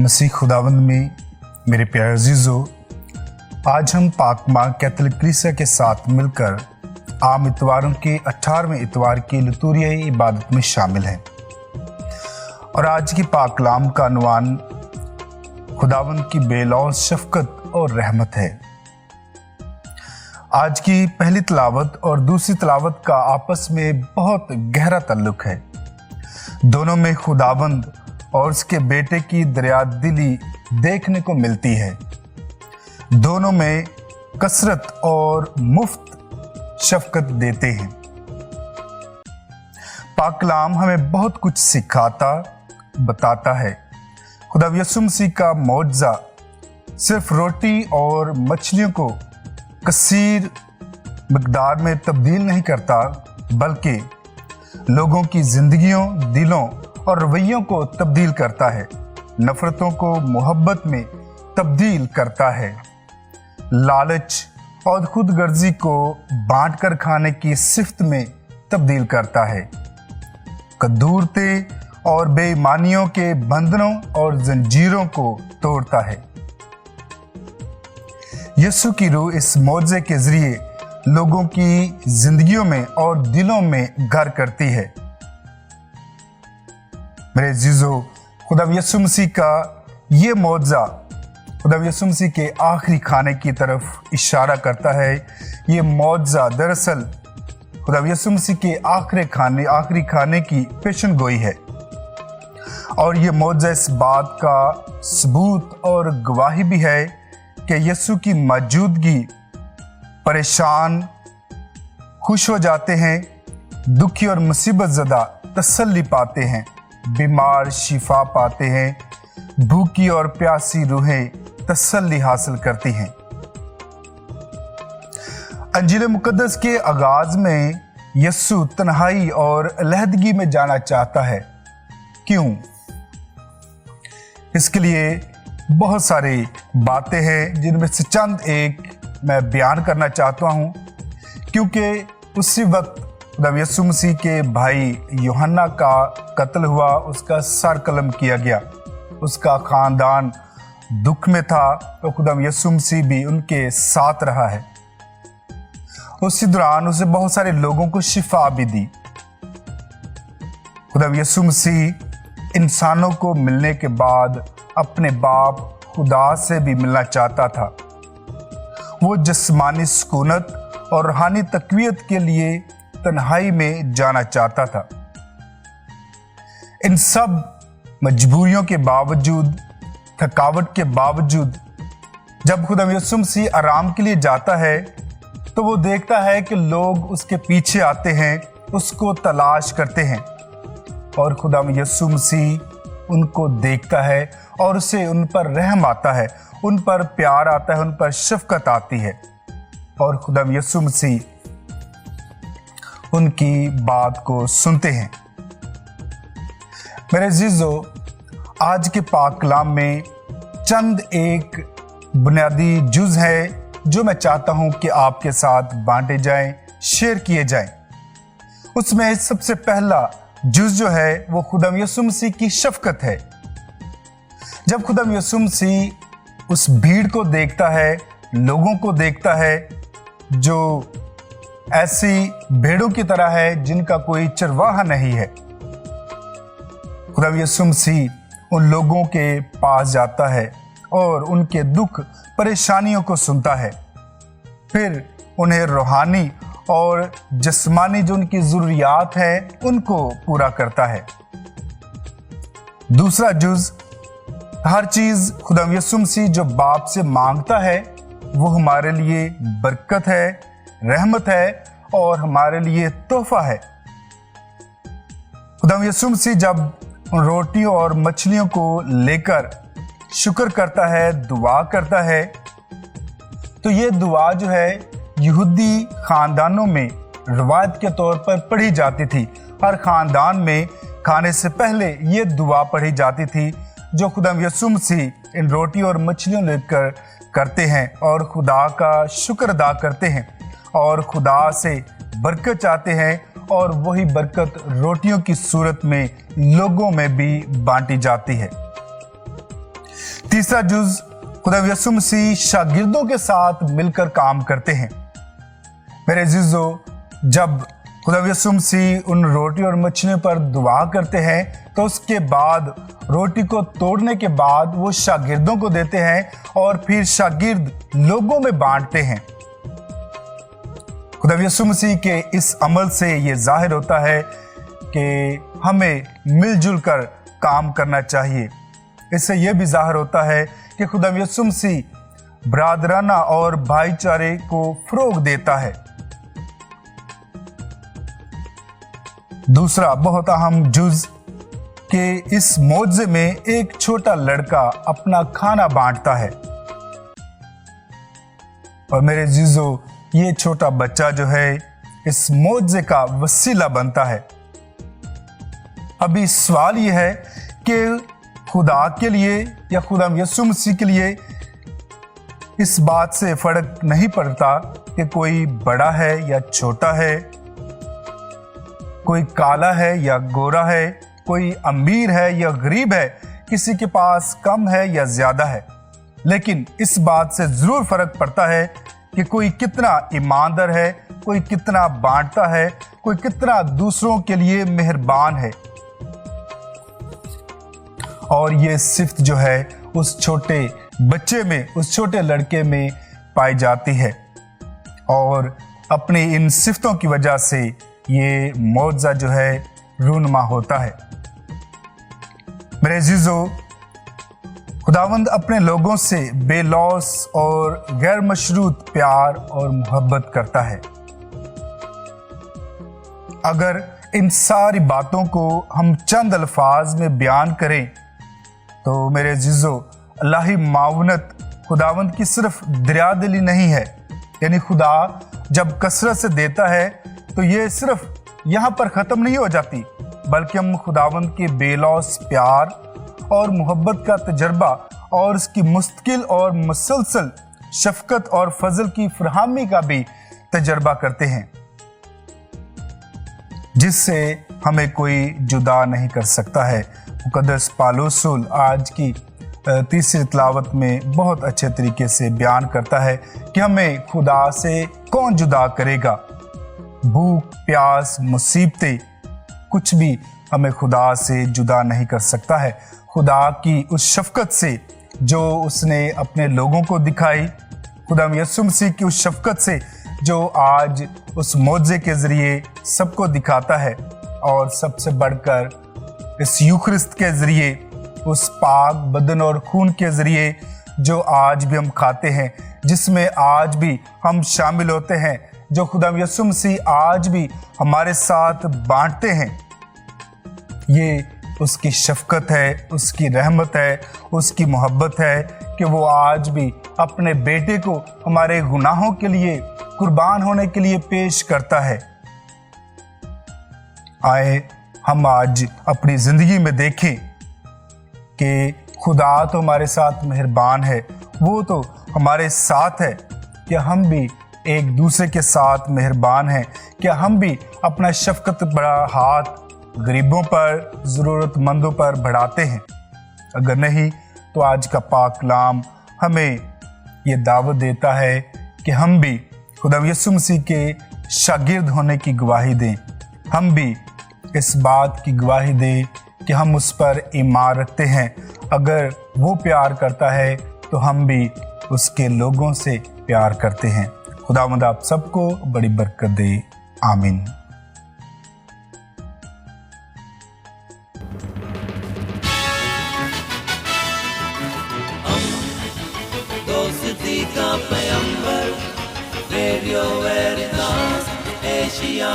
मसीह खुदावंद में मेरे प्यारे अजीजों, आज हम पाक माँ कैथोलिक कलीसिया के साथ मिलकर आम इतवारों के 18वें इतवार की लितूरियाई इबादत में शामिल हैं। और आज की पाक कलाम का अनुवान खुदावंद की बेलौस शफकत और रहमत है। आज की पहली तलावत और दूसरी तलावत का आपस में बहुत गहरा ताल्लुक है। दोनों में खुदावंद और उसके बेटे की दरियादिली देखने को मिलती है। दोनों में कसरत और मुफ्त शफकत देते हैं। पाक कलाम हमें बहुत कुछ सिखाता बताता है। खुदा यीशु मसीह का मौजज़ा सिर्फ रोटी और मछलियों को कसीर मकदार में तब्दील नहीं करता, बल्कि लोगों की जिंदगियों, दिलों और रवैयों को तब्दील करता है। नफरतों को मोहब्बत में तब्दील करता है। लालच और खुदगर्जी को बांट कर खाने की सिफ्त में तब्दील करता है। कदूरते और बेईमानियों के बंधनों और जंजीरों को तोड़ता है। यीशु की रूह इस मौजज़े के जरिए लोगों की जिंदगियों में और दिलों में घर करती है। मेरे अजीजों, खुदा यीशु मसीह का ये मौजज़ा खुदा यीशु मसीह के आखिरी खाने की तरफ इशारा करता है। ये मौजज़ा दरअसल खुदा यीशु मसीह के आखिरी खाने की पेशन गोई है। और ये मौजज़ा इस बात का सबूत और गवाही भी है कि यीशु की मौजूदगी परेशान खुश हो जाते हैं, दुखी और मुसीबत ज़दा तसल्ली पाते हैं, बीमार शिफा पाते हैं, भूखी और प्यासी रूहें तसल्ली हासिल करती हैं। अंजील मुकद्दस के आगाज में यीशु तन्हाई और अलहदगी में जाना चाहता है। क्यों? इसके लिए बहुत सारी बातें हैं, जिनमें से चंद एक मैं बयान करना चाहता हूं। क्योंकि उसी वक्त यीशु मसीह के भाई यूहन्ना का कत्ल हुआ, उसका सर कलम किया गया, उसका खानदान दुख में था, तो खुदा यीशु मसीह भी उनके साथ रहा है। उसी दौरान उसे बहुत सारे लोगों को शिफा भी दी। खुदा यीशु मसीह इंसानों को मिलने के बाद अपने बाप खुदा से भी मिलना चाहता था। वो जिस्मानी सुकूनत और रूहानी तकवीयत के लिए तन्हाई में जाना चाहता था। इन सब मजबूरियों के बावजूद, थकावट के बावजूद, जब खुदा यीशु मसीह आराम के लिए जाता है तो वो देखता है कि लोग उसके पीछे आते हैं, उसको तलाश करते हैं। और खुदा यीशु मसीह उनको देखता है और उसे उन पर रहम आता है, उन पर प्यार आता है, उन पर शफकत आती है। और खुदा यीशु मसीह उनकी बात को सुनते हैं। मेरे अजीजों, आज के पाक कलाम में चंद एक बुनियादी जुज़ है जो मैं चाहता हूं कि आपके साथ बांटे जाएं, शेयर किए जाएं। उसमें सबसे पहला जुज़ जो है वो खुदा यीशु मसीह की शफकत है। जब खुदा यीशु मसीह उस भीड़ को देखता है, लोगों को देखता है जो ऐसी भेड़ों की तरह है जिनका कोई चरवाहा नहीं है, खुदा यीशु मसीह उन लोगों के पास जाता है और उनके दुख परेशानियों को सुनता है। फिर उन्हें रूहानी और जिस्मानी जो उनकी ज़रूरियात है उनको पूरा करता है। दूसरा जुज़, हर चीज़ खुदा यीशु मसीह जो बाप से मांगता है वो हमारे लिए बरकत है, रहमत है और हमारे लिए तोहफा है। खुदा यीशु मसीह जब उन रोटियों और मछलियों को लेकर शुक्र करता है, दुआ करता है, तो ये दुआ जो है यहूदी खानदानों में रवायत के तौर पर पढ़ी जाती थी। हर खानदान में खाने से पहले ये दुआ पढ़ी जाती थी जो खुदा यीशु मसीह इन रोटी और मछलियों लेकर करते हैं और खुदा का शुक्र अदा करते हैं और खुदा से बरकत चाहते हैं, और वही बरकत रोटियों की सूरत में लोगों में भी बांटी जाती है। तीसरा जुज खुदा यीशु मसीह शागिर्दों के साथ मिलकर काम करते हैं। मेरे अजीजों, जब खुदा यीशु मसीह उन रोटी और मछलियों पर दुआ करते हैं तो उसके बाद रोटी को तोड़ने के बाद वो शागिर्दों को देते हैं और फिर शागिर्द लोगों में बांटते हैं। खुदा यीशु मसीह के इस अमल से ये जाहिर होता है कि हमें मिलजुल कर काम करना चाहिए। इससे यह भी जाहिर होता है कि खुदा यीशु मसीह बरादराना और भाईचारे को फरोग देता है। दूसरा बहुत अहम जुज कि इस मौजे में एक छोटा लड़का अपना खाना बांटता है और मेरे जीजो, ये छोटा बच्चा जो है इस मौजे का वसीला बनता है। अभी सवाल यह है कि खुदा के लिए या खुदा यीशु मसीह के लिए इस बात से फर्क नहीं पड़ता कि कोई बड़ा है या छोटा है, कोई काला है या गोरा है, कोई अमीर है या गरीब है, किसी के पास कम है या ज्यादा है। लेकिन इस बात से जरूर फर्क पड़ता है कि कोई कितना ईमानदार है, कोई कितना बांटता है, कोई कितना दूसरों के लिए मेहरबान है। और ये सिफ्त जो है उस छोटे बच्चे में, उस छोटे लड़के में पाई जाती है और अपनी इन सिफ्तों की वजह से ये मौजा जो है रूनुमा होता है। मेरे अजीजों, खुदावंद अपने लोगों से बेलौस और गैर मशरूत प्यार और मोहब्बत करता है। अगर इन सारी बातों को हम चंद अल्फाज में बयान करें तो मेरे अजीजों, अल्लाही मावनत खुदावंद की सिर्फ दरिया दिली नहीं है, यानी खुदा जब कसरत से देता है तो ये सिर्फ यहाँ पर ख़त्म नहीं हो जाती, बल्कि हम खुदावंद के बेलौस प्यार और मोहब्बत का तजर्बा और उसकी मुस्तकिल और मुसलसल शफकत और फजल की फरहमी का भी तजर्बा करते हैं, जिससे हमें कोई जुदा नहीं कर सकता है। मुक़द्दस पौलुस आज की तीसरी तिलावत में बहुत अच्छे तरीके से बयान करता है कि हमें खुदा से कौन जुदा करेगा। भूख, प्यास, मुसीबतें, कुछ भी हमें खुदा से जुदा नहीं कर सकता है। खुदा की उस शफकत से जो उसने अपने लोगों को दिखाई, खुदा यीशु मसीह की उस शफकत से जो आज उस मौजे के ज़रिए सबको दिखाता है, और सबसे बढ़कर इस यूखरिस्त के ज़रिए, उस पाक बदन और खून के ज़रिए जो आज भी हम खाते हैं, जिसमें आज भी हम शामिल होते हैं, जो खुदा यीशु मसीह आज भी हमारे साथ बांटते हैं। ये उसकी शफकत है, उसकी रहमत है, उसकी मोहब्बत है कि वो आज भी अपने बेटे को हमारे गुनाहों के लिए कुर्बान होने के लिए पेश करता है। आए हम आज अपनी ज़िंदगी में देखें कि खुदा तो हमारे साथ मेहरबान है, वो तो हमारे साथ है। क्या हम भी एक दूसरे के साथ मेहरबान हैं? क्या हम भी अपना शफकत बड़ा हाथ गरीबों पर, ज़रूरतमंदों पर बढ़ाते हैं? अगर नहीं तो आज का पाक कलाम हमें ये दावत देता है कि हम भी खुदा यीशु मसीह के शागिर्द होने की गवाही दें। हम भी इस बात की गवाही दें कि हम उस पर ईमान रखते हैं। अगर वो प्यार करता है तो हम भी उसके लोगों से प्यार करते हैं। खुदावंद आप सबको बड़ी बरकत दे। आमीन। दोस्ती का पैगंबर, रेडियो वेरितास एशिया।